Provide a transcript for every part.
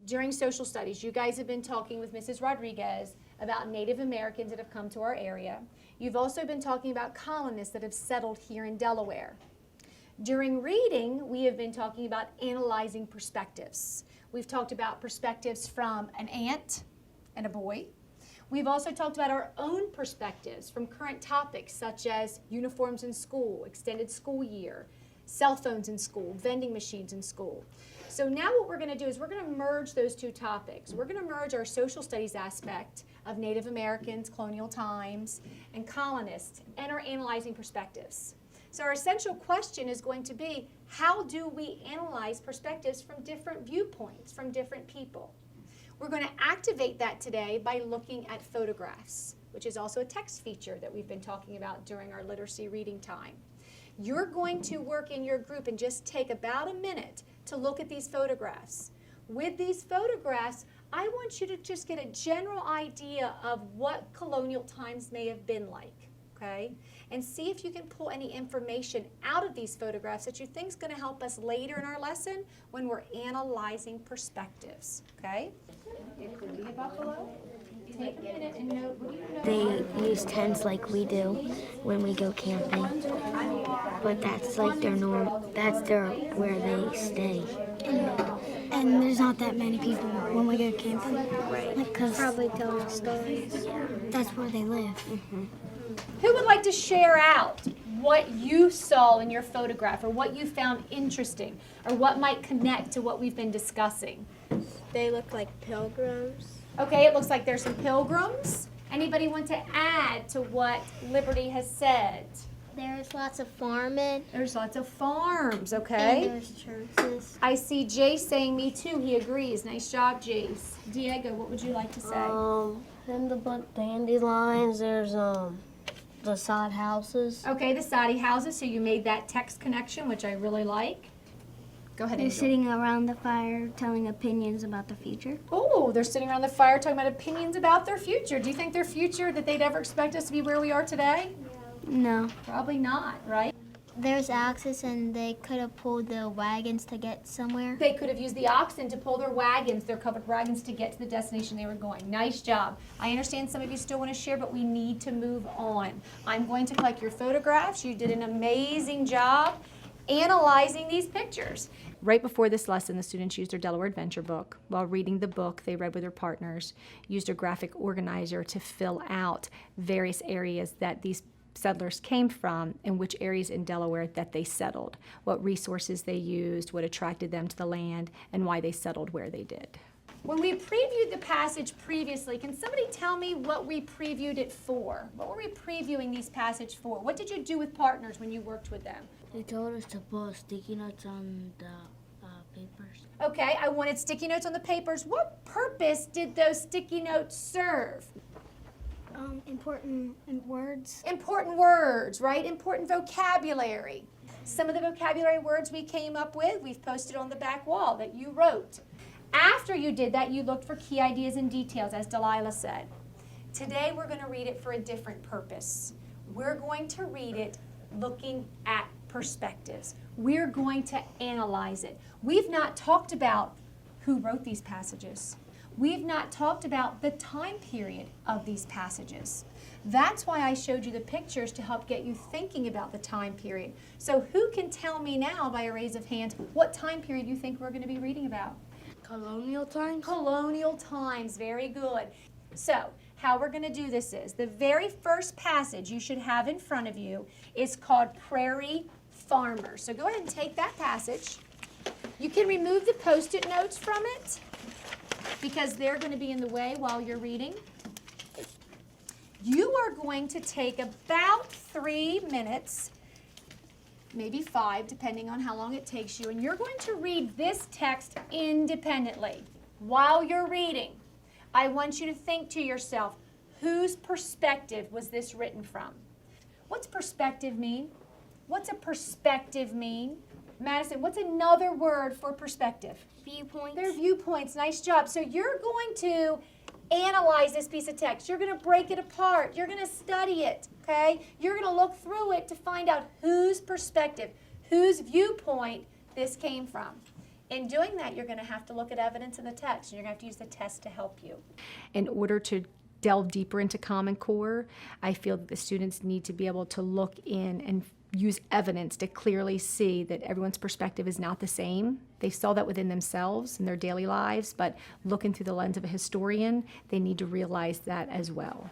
During social studies, you guys have been talking with Mrs. Rodriguez about Native Americans that have come to our area. You've also been talking about colonists that have settled here in Delaware. During reading, we have been talking about analyzing perspectives. We've talked about perspectives from an aunt and a boy. We've also talked about our own perspectives from current topics such as uniforms in school, extended school year, cell phones in school, vending machines in school. So now what we're going to do is we're going to merge those two topics. We're going to merge our social studies aspect of Native Americans, colonial times, and colonists, and our analyzing perspectives. So our essential question is going to be, how do we analyze perspectives from different viewpoints, from different people? We're going to activate that today by looking at photographs, which is also a text feature that we've been talking about during our literacy reading time. You're going to work in your group and just take about a minute to look at these photographs. With these photographs, I want you to just get a general idea of what colonial times may have been like, okay? And see if you can pull any information out of these photographs that you think is going to help us later in our lesson when we're analyzing perspectives, okay? Take a minute and note, what do you know? They use tents like we do when we go camping, but that's like their norm. That's where they stay. And there's not that many people when we go camping. Right. Because Probably telling stories. Yeah. that's where they live. Who would like to share out what you saw in your photograph or what you found interesting or what might connect to what we've been discussing? They look like pilgrims. Okay, it looks like there's some pilgrims. Anybody want to add to what Liberty has said? There's lots of farming. There's lots of farms, And okay? there's churches. I see Jace saying me too. He agrees. Nice job, Jace. Diego, what would you like to say? In the book Dandelions, there's the sod houses. Okay, the Saudi houses, so you made that text connection, which I really like. Go ahead, They're Angel. sitting around the fire telling opinions about the future. Oh, they're sitting around the fire talking about opinions about their future. Do you think their future, that they'd ever expect us to be where we are today? No. Probably not, right? There's axes, and they could have pulled the wagons to get somewhere. They could have used the oxen to pull their wagons, their covered wagons, to get to the destination they were going. Nice job. I understand some of you still want to share, but we need to move on. I'm going to collect your photographs. You did an amazing job analyzing these pictures. Right before this lesson, the students used their Delaware Adventure book. While reading the book, they read with their partners, used a graphic organizer to fill out various areas that these settlers came from and which areas in Delaware that they settled, what resources they used, what attracted them to the land, and why they settled where they did. When we previewed the passage previously, can somebody tell me what we previewed it for? What were we previewing these passages for? What did you do with partners when you worked with them? They told us to put sticky notes on the papers. Okay, I wanted sticky notes on the papers. What purpose did those sticky notes serve? Important words. Important words, right? Important vocabulary. Some of the vocabulary words we came up with, we've posted on the back wall that you wrote. After you did that, you looked for key ideas and details, as Delilah said. Today, we're going to read it for a different purpose. We're going to read it looking at perspectives. We're going to analyze it. We've not talked about who wrote these passages. We've not talked about the time period of these passages. That's why I showed you the pictures to help get you thinking about the time period. So who can tell me now, by a raise of hands, what time period you think we're going to be reading about? Colonial times? Colonial times, very good. So, how we're going to do this is, the very first passage you should have in front of you is called Prairie Farmer. So go ahead and take that passage. You can remove the Post-it notes from it because they're going to be in the way while you're reading. You are going to take about 3 minutes, maybe 5, depending on how long it takes you, and you're going to read this text independently. While you're reading, I want you to think to yourself, whose perspective was this written from? What's perspective mean? What's a perspective mean? Madison, what's another word for perspective? Viewpoints. They're viewpoints. Nice job. So you're going to analyze this piece of text. You're going to break it apart. You're going to study it, okay? You're going to look through it to find out whose perspective, whose viewpoint this came from. In doing that, you're going to have to look at evidence in the text, and you're going to have to use the test to help you. In order to delve deeper into Common Core, I feel that the students need to be able to look in and use evidence to clearly see that everyone's perspective is not the same. They saw that within themselves in their daily lives, but looking through the lens of a historian, they need to realize that as well.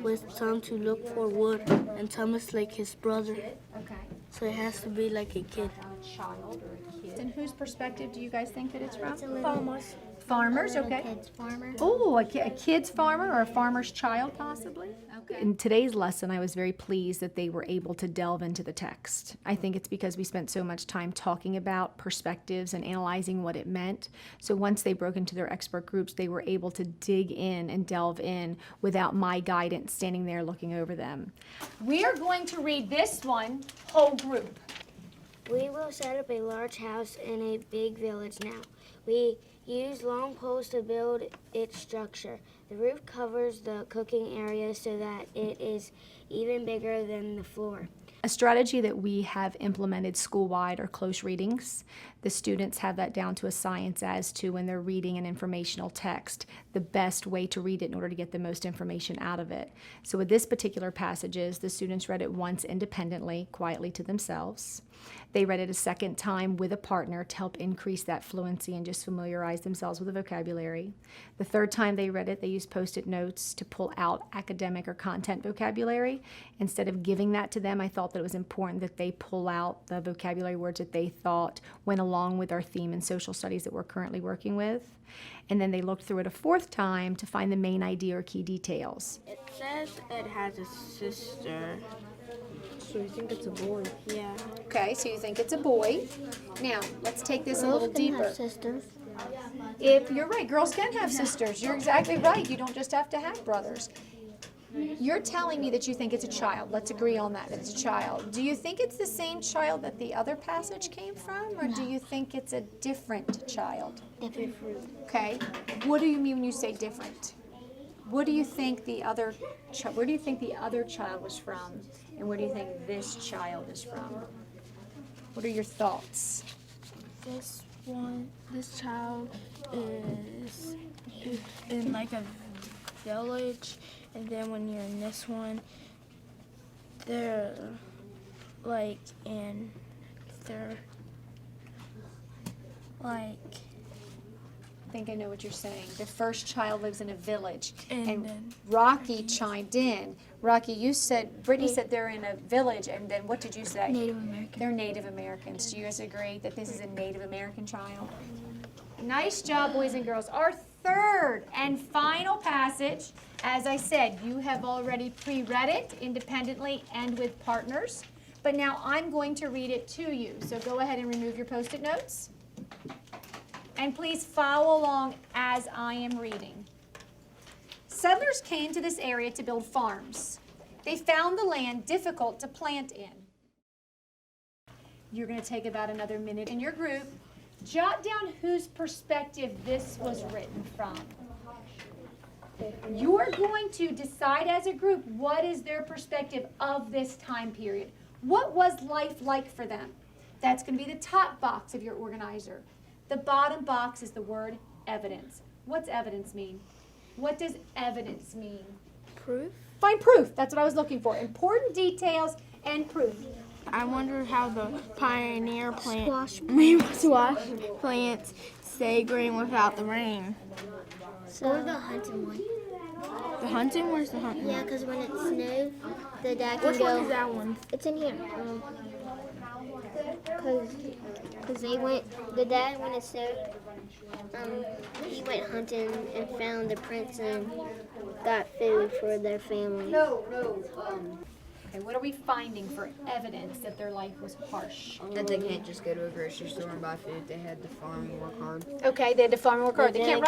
With Tom to look for wood, and Thomas like his brother. Okay. So it has to be like a kid. A child or a kid. And whose perspective do you guys think that it's from? Farmers. Farmers, okay. Kid's farmer. Oh, a kid's farmer or a farmer's child, possibly? Okay. In today's lesson, I was very pleased that they were able to delve into the text. I think it's because we spent so much time talking about perspectives and analyzing what it meant. So once they broke into their expert groups, they were able to dig in and delve in without my guidance standing there looking over them. We're going to read this one, whole group. We will set up a large house in a big village now. We use long poles to build its structure. The roof covers the cooking area so that it is even bigger than the floor. A strategy that we have implemented school-wide are close readings. The students have that down to a science as to when they're reading an informational text, the best way to read it in order to get the most information out of it. So with this particular passages, the students read it once independently, quietly to themselves. They read it a second time with a partner to help increase that fluency and just familiarize themselves with the vocabulary. The third time they read it, they used Post-it notes to pull out academic or content vocabulary. Instead of giving that to them, I thought that it was important that they pull out the vocabulary words that they thought went along with our theme in social studies that we're currently working with. And then they looked through it a fourth time to find the main idea or key details. It says it has a sister. So you think it's a boy? Yeah. Okay, so you think it's a boy. Now, let's take this a little Girls can deeper. have sisters. If you're right, girls can have sisters. You're exactly right. You don't just have to have brothers. You're telling me that you think it's a child. Let's agree on that it's a child. Do you think it's the same child that the other passage came from, or do you think it's a different child? Different. Okay. What do you mean when you say different? What do you think the other where do you think the other child was from, and where do you think this child is from? What are your thoughts? This child is in like a village, and then when you're in this one, they're like I think I know what you're saying. The first child lives in a village. And then- Rocky chimed in. Rocky, you said, Brittany said they're in a village, and then what did you say? Native American. They're Native Americans. Do you guys agree that this is a Native American child? Nice job, boys and girls. Our third and final passage, as I said, you have already pre-read it independently and with partners, but now I'm going to read it to you. So go ahead and remove your Post-it notes. And please follow along as I am reading. Settlers came to this area to build farms. They found the land difficult to plant in. You're going to take about another minute in your group. Jot down whose perspective this was written from. You're going to decide as a group what is their perspective of this time period. What was life like for them? That's going to be the top box of your organizer. The bottom box is the word evidence. What's evidence mean? What does evidence mean? proof. Find proof. That's what I was looking for. Important details and proof. I wonder how the pioneer plant Squash. plants stay green without the rain. Or the hunting one. The hunting? Where's the hunting? Yeah, because when it snows, the dad can Which one is go. that one? It's in here. Because they went, the dad, when it snowed, he went hunting and found the prints and got food for their family. Okay, what are we finding for evidence that their life was harsh? That they can't just go to a grocery store and buy food. They had to farm and work hard. Okay, they had to farm and work hard. They can't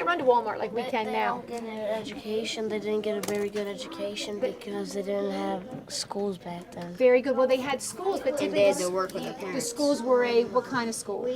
run to Walmart like we can now. They didn't get an education. They didn't get a very good education because they didn't have schools back then. Very good. Well, they had schools, but And they had typically to work with their the parents. schools were what kind of school?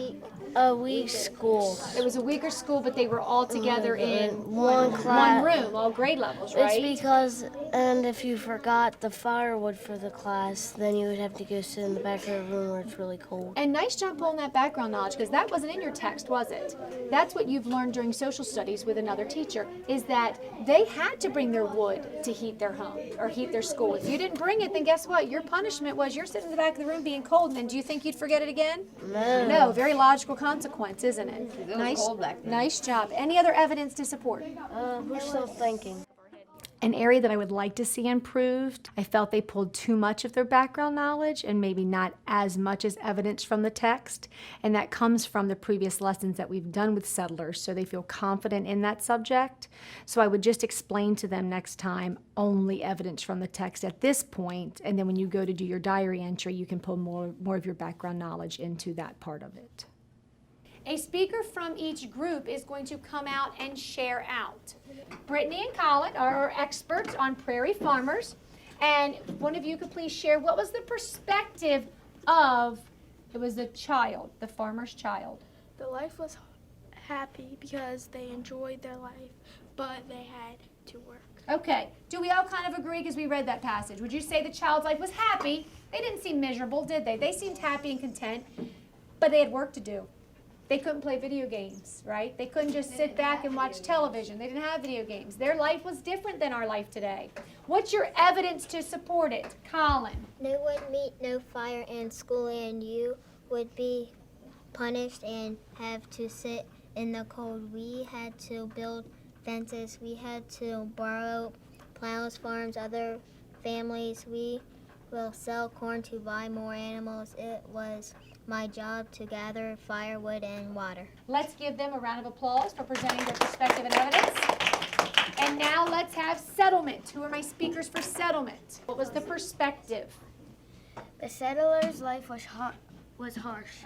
a week school. It was a week of school, but they were all together in One class. one room, all grade levels, right? It's because, and if you forgot the firewood for the class, then you would have to go sit in the back of the room where it's really cold. And nice job pulling that background knowledge, because that wasn't in your text, was it? That's what you've learned during social studies with another teacher, is that they had to bring their wood to heat their home or heat their school. If you didn't bring it, then guess what? Your punishment was you're sitting in the back of the room being cold, and then do you think you'd forget it again? No, very logical consequence, isn't it? It was cold back then. Nice job. Any other evidence to support? We're still thinking. An area that I would like to see improved, I felt they pulled too much of their background knowledge and maybe not as much as evidence from the text. And that comes from the previous lessons that we've done with settlers, so they feel confident in that subject. So I would just explain to them next time only evidence from the text at this point, and then when you go to do your diary entry, you can pull more of your background knowledge into that part of it. A speaker from each group is going to come out and share out. Brittany and Colin are experts on prairie farmers, and one of you could please share what was the perspective of, it was the child, the farmer's child. The life was happy because they enjoyed their life, but they had to work. Okay, do we all kind of agree because we read that passage? Would you say the child's life was happy? They didn't seem miserable, did they? They seemed happy and content, but they had work to do. They couldn't play video games, right? They couldn't just sit back and watch television. They didn't have video games. Their life was different than our life today. What's your evidence to support it? Colin. No wood meat, no fire in school, and you would be punished and have to sit in the cold. We had to build fences. We had to borrow plows, farms, other families. We will sell corn to buy more animals. It was my job to gather firewood and water. Let's give them a round of applause for presenting their perspective and evidence. And now let's have settlement. Who are my speakers for settlement? What was the perspective? The settlers' life was harsh.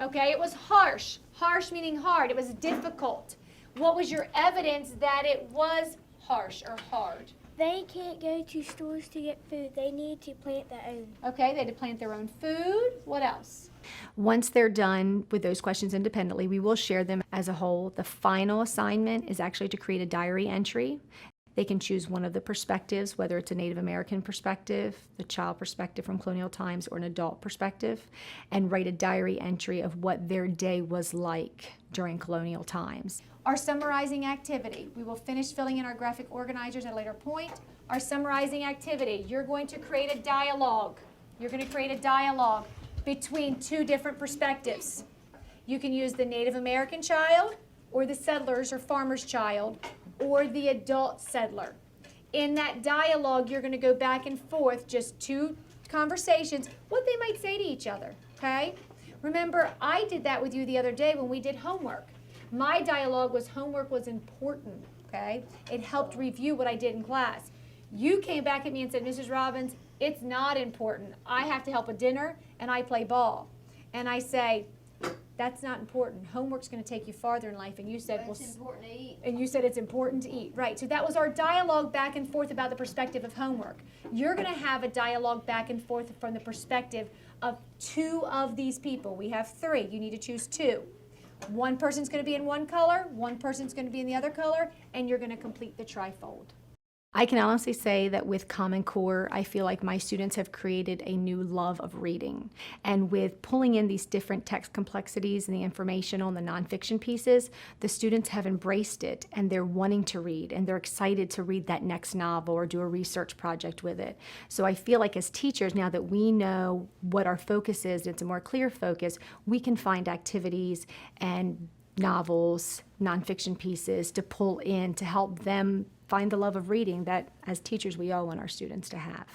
Okay, it was harsh. Harsh meaning hard. It was difficult. What was your evidence that it was harsh or hard? They can't go to stores to get food. They need to plant their own. Okay, they had to plant their own food. What else? Once they're done with those questions independently, we will share them as a whole. The final assignment is actually to create a diary entry. They can choose one of the perspectives, whether it's a Native American perspective, the child perspective from colonial times, or an adult perspective, and write a diary entry of what their day was like during colonial times. Our summarizing activity. We will finish filling in our graphic organizers at a later point. Our summarizing activity. You're going to create a dialogue. You're going to create a dialogue between two different perspectives. You can use the Native American child, or the settlers or farmer's child, or the adult settler. In that dialogue, you're going to go back and forth, just two conversations, what they might say to each other, okay? Remember, I did that with you the other day when we did homework. My dialogue was homework was important, okay? It helped review what I did in class. You came back at me and said, Mrs. Robbins, it's not important. I have to help with dinner and I play ball. And I say, that's not important. Homework's going to take you farther in life. And you said, well, it's important to eat. And you said it's important to eat. Right. So that was our dialogue back and forth about the perspective of homework. You're going to have a dialogue back and forth from the perspective of two of these people. We have three. You need to choose two. One person's going to be in one color, one person's going to be in the other color, and you're going to complete the trifold. I can honestly say that with Common Core, I feel like my students have created a new love of reading. And with pulling in these different text complexities and the informational and the nonfiction pieces, the students have embraced it and they're wanting to read and they're excited to read that next novel or do a research project with it. So I feel like as teachers, now that we know what our focus is, it's a more clear focus, we can find activities and novels, nonfiction pieces to pull in to help them find the love of reading that as teachers we all want our students to have.